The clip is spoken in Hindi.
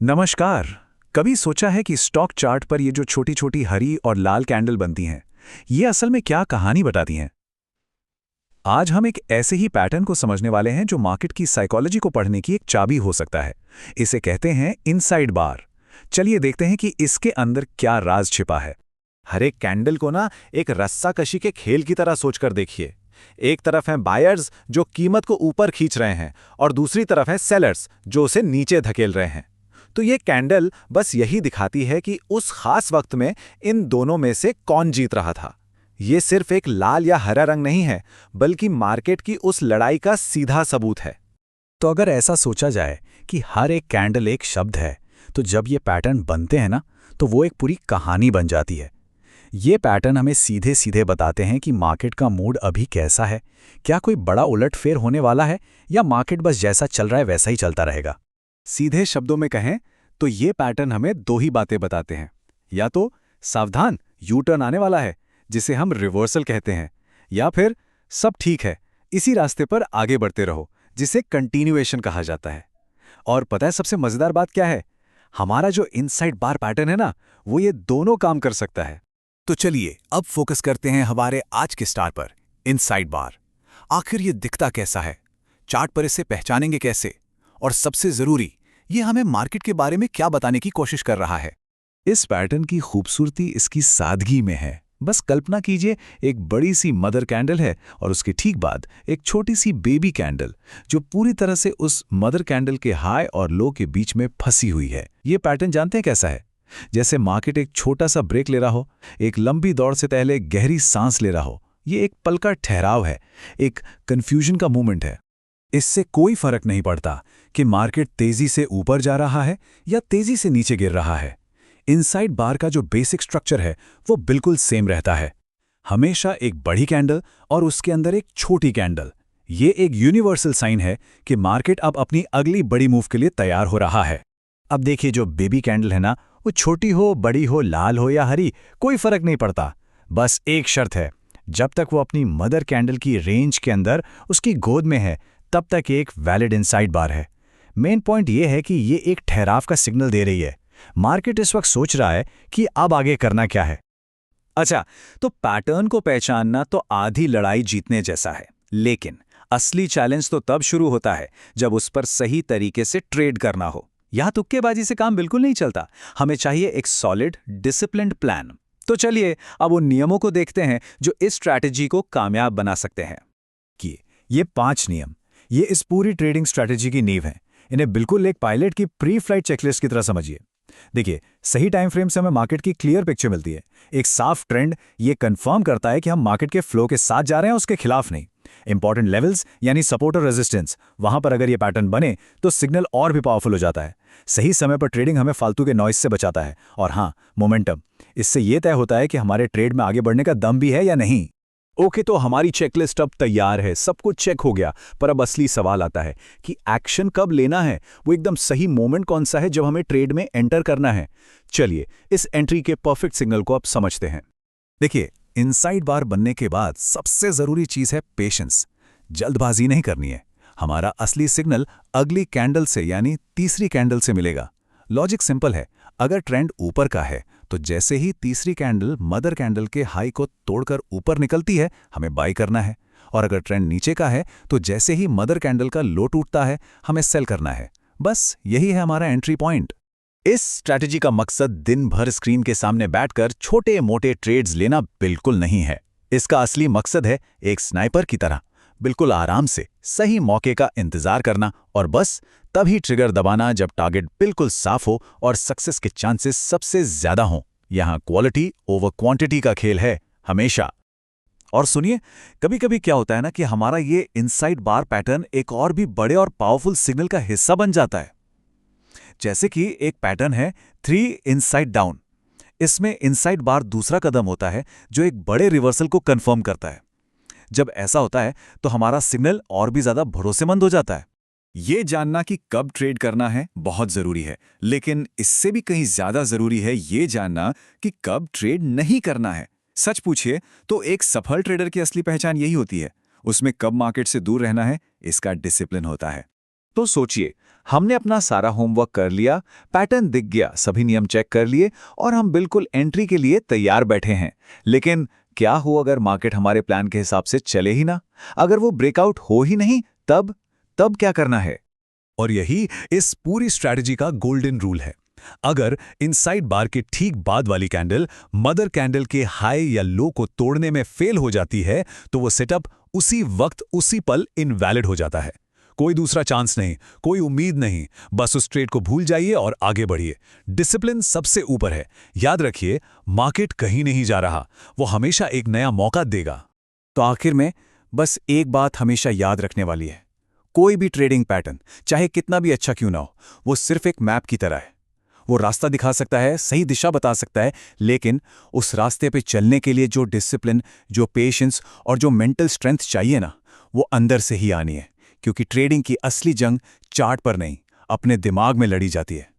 नमस्कार। कभी सोचा है कि स्टॉक चार्ट पर ये जो छोटी छोटी हरी और लाल कैंडल बनती हैं, ये असल में क्या कहानी बताती हैं? आज हम एक ऐसे ही पैटर्न को समझने वाले हैं जो मार्केट की साइकोलॉजी को पढ़ने की एक चाबी हो सकता है। इसे कहते हैं इनसाइड बार। चलिए देखते हैं कि इसके अंदर क्या राज छिपा है। हर एक कैंडल को ना एक रस्साकशी के खेल की तरह सोचकर देखिए। एक तरफ हैं बायर्स जो कीमत को ऊपर खींच रहे हैं और दूसरी तरफ हैं सेलर्स जो उसे नीचे धकेल रहे हैं। तो ये कैंडल बस यही दिखाती है कि उस खास वक्त में इन दोनों में से कौन जीत रहा था। ये सिर्फ एक लाल या हरा रंग नहीं है, बल्कि मार्केट की उस लड़ाई का सीधा सबूत है। तो अगर ऐसा सोचा जाए कि हर एक कैंडल एक शब्द है, तो जब ये पैटर्न बनते हैं ना, तो वो एक पूरी कहानी बन जाती है। ये पैटर्न हमें सीधे सीधे बताते हैं कि मार्केट का मूड अभी कैसा है, क्या कोई बड़ा उलटफेर होने वाला है या मार्केट बस जैसा चल रहा है वैसा ही चलता रहेगा। सीधे शब्दों में कहें तो ये पैटर्न हमें दो ही बातें बताते हैं। या तो सावधान, यू टर्न आने वाला है, जिसे हम रिवर्सल कहते हैं, या फिर सब ठीक है, इसी रास्ते पर आगे बढ़ते रहो, जिसे कंटिन्यूएशन कहा जाता है। और पता है सबसे मजेदार बात क्या है? हमारा जो इनसाइड बार पैटर्न है ना, वो ये दोनों काम कर सकता है। तो चलिए अब फोकस करते हैं हमारे आज के स्टार पर, इनसाइड बार। आखिर ये दिखता कैसा है, चार्ट पर इसे पहचानेंगे कैसे, और सबसे जरूरी, ये हमें मार्केट के बारे में क्या बताने की कोशिश कर रहा है। इस पैटर्न की खूबसूरती इसकी सादगी में है। बस कल्पना कीजिए, एक बड़ी सी मदर कैंडल है और उसके ठीक बाद एक छोटी सी बेबी कैंडल जो पूरी तरह से उस मदर कैंडल के हाई और लो के बीच में फंसी हुई है। ये पैटर्न जानते हैं कैसा है? जैसे मार्केट एक छोटा सा ब्रेक ले रहा हो, एक लंबी दौड़ से पहले गहरी सांस ले रहा हो। ये एक पल का ठहराव है, एक कंफ्यूजन का मूवमेंट है। इससे कोई फर्क नहीं पड़ता कि मार्केट तेजी से ऊपर जा रहा है या तेजी से नीचे गिर रहा है। इनसाइड बार का जो बेसिक स्ट्रक्चर है वो बिल्कुल सेम रहता है। हमेशा एक बड़ी कैंडल और उसके अंदर एक छोटी कैंडल। ये एक यूनिवर्सल साइन है कि मार्केट अब अपनी अगली बड़ी मूव के लिए तैयार हो रहा है। अब देखिए, जो बेबी कैंडल है ना, वो छोटी हो, बड़ी हो, लाल हो या हरी, कोई फर्क नहीं पड़ता। बस एक शर्त है, जब तक वो अपनी मदर कैंडल की रेंज के अंदर उसकी गोद में है, तब तक एक वैलिड इनसाइड बार है। मेन पॉइंट ये है कि ये एक ठहराव का सिग्नल दे रही है। मार्केट इस वक्त सोच रहा है कि अब आगे करना क्या है। अच्छा, तो पैटर्न को पहचानना तो आधी लड़ाई जीतने जैसा है, लेकिन असली चैलेंज तो तब शुरू होता है जब उस पर सही तरीके से ट्रेड करना हो। यहां तुक्केबाजी से काम बिल्कुल नहीं चलता। हमें चाहिए एक सॉलिड, डिसिप्लिन्ड प्लान। तो चलिए अब उन नियमों को देखते हैं जो इस स्ट्रैटेजी को कामयाब बना सकते हैं। कि ये 5 नियम, ये इस पूरी ट्रेडिंग स्ट्रैटेजी की नींव है। इन्हें बिल्कुल एक पायलट की प्री फ्लाइट चेकलिस्ट की तरह समझिए। देखिए, सही टाइम फ्रेम से हमें मार्केट की क्लियर पिक्चर मिलती है। एक साफ ट्रेंड ये कंफर्म करता है कि हम मार्केट के फ्लो के साथ जा रहे हैं, उसके खिलाफ नहीं। इंपॉर्टेंट लेवल्स यानी सपोर्ट और रेजिस्टेंस, वहां पर अगर ये पैटर्न बने तो सिग्नल और भी पावरफुल हो जाता है। सही समय पर ट्रेडिंग हमें फालतू के नॉइस से बचाता है। और हाँ, मोमेंटम, इससे यह तय होता है कि हमारे ट्रेड में आगे बढ़ने का दम भी है या नहीं। ओके, तो हमारी चेकलिस्ट अब तैयार है, सब कुछ चेक हो गया। पर अब असली सवाल आता है कि एक्शन कब लेना है, वो एकदम सही मोमेंट कौन सा है जब हमें ट्रेड में एंटर करना है। चलिए इस एंट्री के परफेक्ट सिग्नल को अब समझते हैं। देखिए, इनसाइड बार बनने के बाद सबसे जरूरी चीज है पेशेंस। जल्दबाजी नहीं करनी है। हमारा असली सिग्नल अगली कैंडल से यानी तीसरी कैंडल से मिलेगा। लॉजिक सिंपल है, अगर ट्रेंड ऊपर का है तो जैसे ही तीसरी कैंडल मदर कैंडल के हाई को तोड़कर ऊपर निकलती है, हमें बाय करना है। और अगर ट्रेंड नीचे का है तो जैसे ही मदर कैंडल का लो टूटता है, हमें सेल करना है। बस यही है हमारा एंट्री पॉइंट। इस स्ट्रैटेजी का मकसद दिन भर स्क्रीन के सामने बैठकर छोटे मोटे ट्रेड्स लेना बिल्कुल नहीं है। इसका असली मकसद है एक स्नाइपर की तरह बिल्कुल आराम से सही मौके का इंतजार करना और बस तभी ट्रिगर दबाना जब टारगेट बिल्कुल साफ हो और सक्सेस के चांसेस सबसे ज्यादा हों। यहां क्वालिटी ओवर क्वांटिटी का खेल है हमेशा। और सुनिए, कभी कभी क्या होता है ना कि हमारा ये इनसाइड बार पैटर्न एक और भी बड़े और पावरफुल सिग्नल का हिस्सा बन जाता है। जैसे कि एक पैटर्न है 3 इनसाइड डाउन। इसमें इनसाइड बार दूसरा कदम होता है जो एक बड़े रिवर्सल को कंफर्म करता है। जब ऐसा होता है तो हमारा सिग्नल और भी ज्यादा भरोसेमंद हो जाता है। ये जानना कि कब ट्रेड करना है बहुत जरूरी है, लेकिन इससे भी कहीं ज्यादा जरूरी है ये जानना कि कब ट्रेड नहीं करना है। सच पूछिए तो एक सफल ट्रेडर की असली पहचान यही होती है। उसमें कब मार्केट से दूर रहना है, इसका डिसिप्लिन होता है। तो सोचिए, हमने अपना सारा होमवर्क कर लिया, पैटर्न दिख गया, सभी नियम चेक कर लिए और हम बिल्कुल एंट्री के लिए तैयार बैठे हैं। लेकिन क्या हो अगर मार्केट हमारे प्लान के हिसाब से चले ही ना? अगर वो ब्रेकआउट हो ही नहीं, तब क्या करना है? और यही इस पूरी स्ट्रैटेजी का गोल्डन रूल है। अगर इनसाइड बार के ठीक बाद वाली कैंडल मदर कैंडल के हाई या लो को तोड़ने में फेल हो जाती है, तो वो सेटअप उसी वक्त उसी पल इनवैलिड हो जाता है। कोई दूसरा चांस नहीं, कोई उम्मीद नहीं, बस उस ट्रेड को भूल जाइए और आगे बढ़िए। डिसिप्लिन सबसे ऊपर है। याद रखिए, मार्केट कहीं नहीं जा रहा, वो हमेशा एक नया मौका देगा। तो आखिर में बस एक बात हमेशा याद रखने वाली है, कोई भी ट्रेडिंग पैटर्न चाहे कितना भी अच्छा क्यों ना हो, वो सिर्फ एक मैप की तरह है। वो रास्ता दिखा सकता है, सही दिशा बता सकता है, लेकिन उस रास्ते पे चलने के लिए जो डिसिप्लिन, जो पेशेंस और जो मेंटल स्ट्रेंथ चाहिए ना, वो अंदर से ही आनी है। क्योंकि ट्रेडिंग की असली जंग चार्ट पर नहीं, अपने दिमाग में लड़ी जाती है।